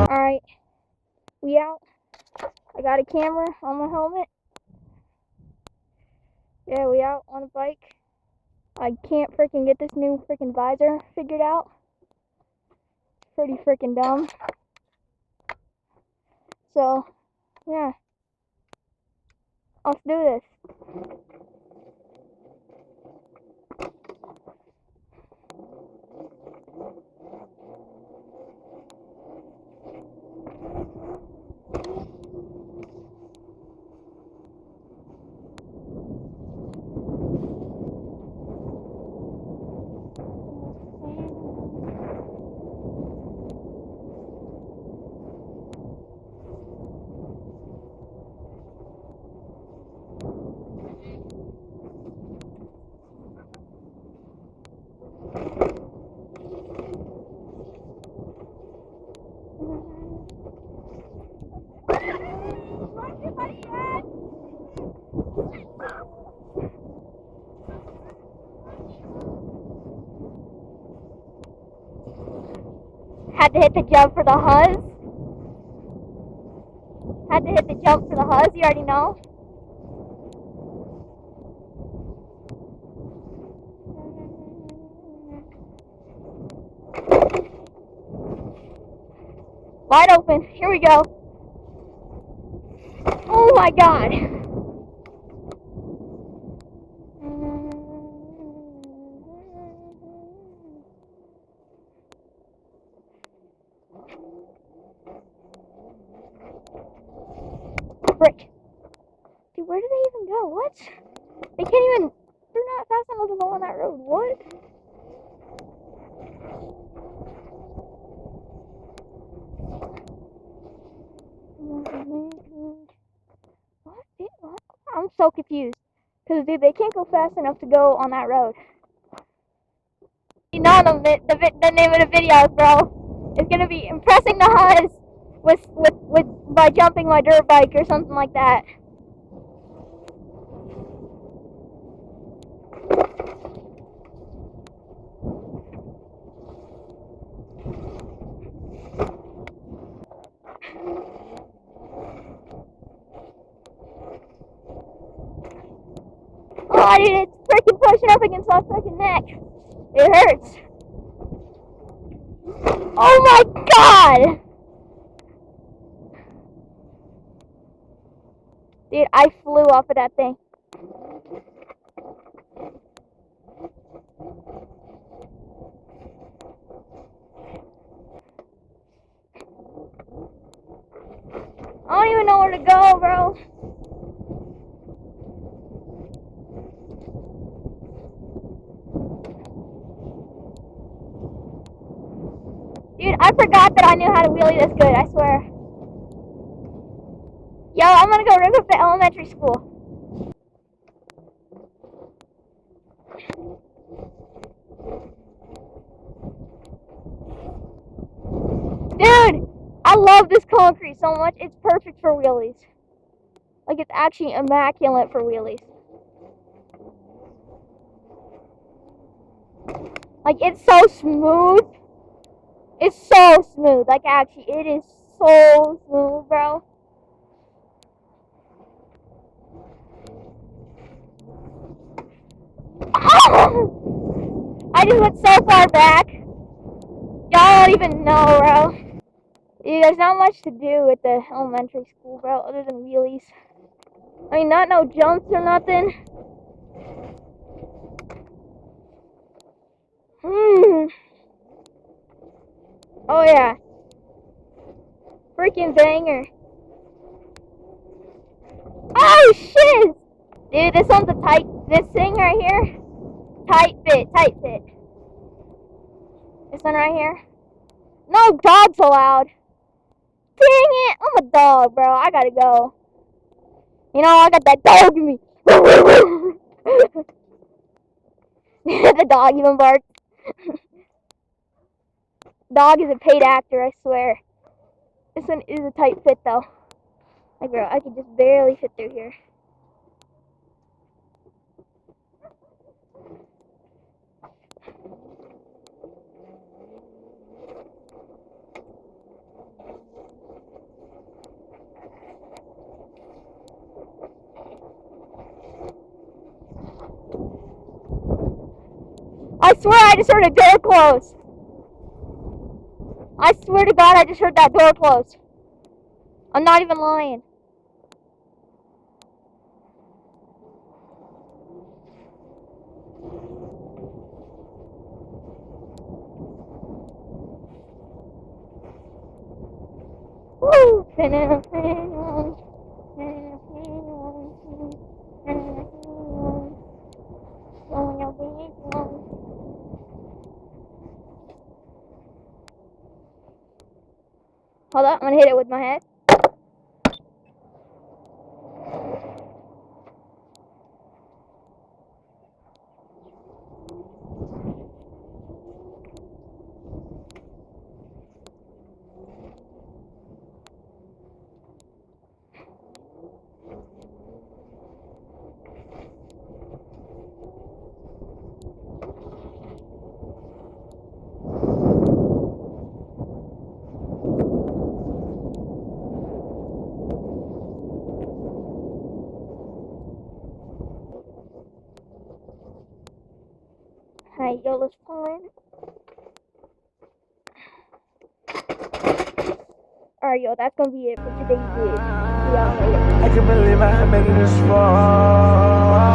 Alright, we out. I got a camera on my helmet. Yeah, we out on a bike. I can't freaking get this new freaking visor figured out. Pretty freaking dumb. So, yeah. Let's do this. Had to hit the jump for the huzz. Had to hit the jump for the huzz, you already know. Wide open. Here we go. Oh my god. Frick. Dude, where did they even go? What? They can't even. They're not fast enough to go on that road. What? What? I'm so confused. Because, dude, they can't go fast enough to go on that road. You know the name of the video, bro. It's gonna be impressing the huzz by jumping my dirt bike or something like that. Oh, dude, it's freaking pushing up against my freaking neck. It hurts. Oh my god! Dude, I flew off of that thing. I don't even know where to go, bro. Dude, I forgot that I knew how to wheelie this good, I swear. Yo, I'm gonna go rip up the elementary school. Dude, I love this concrete so much. It's perfect for wheelies. Like, it's actually immaculate for wheelies. Like, it's so smooth. It's so smooth. Like, actually, it is so smooth, bro. I just went so far back. Y'all don't even know, bro. Dude, there's not much to do with the elementary school, bro, other than wheelies. I mean, not no jumps or nothing. Oh, yeah. Freaking banger. Oh, shit! Dude, this one's a tight, this thing right here. Tight fit. This one right here. No dogs allowed. Dang it! I'm a dog, bro. I gotta go. You know, I got that dog in me. The dog even barked. Dog is a paid actor, I swear. This one is a tight fit, though. Like, bro, I could just barely fit through here. I swear I just heard a door close. I swear to God I just heard that door close. I'm not even lying. Woo! Hold up, I'm gonna hit it with my head. Hey, yo, let's fine. Alright, yo, that's gonna be it for today's video. See y'all later. I can believe I made it this far.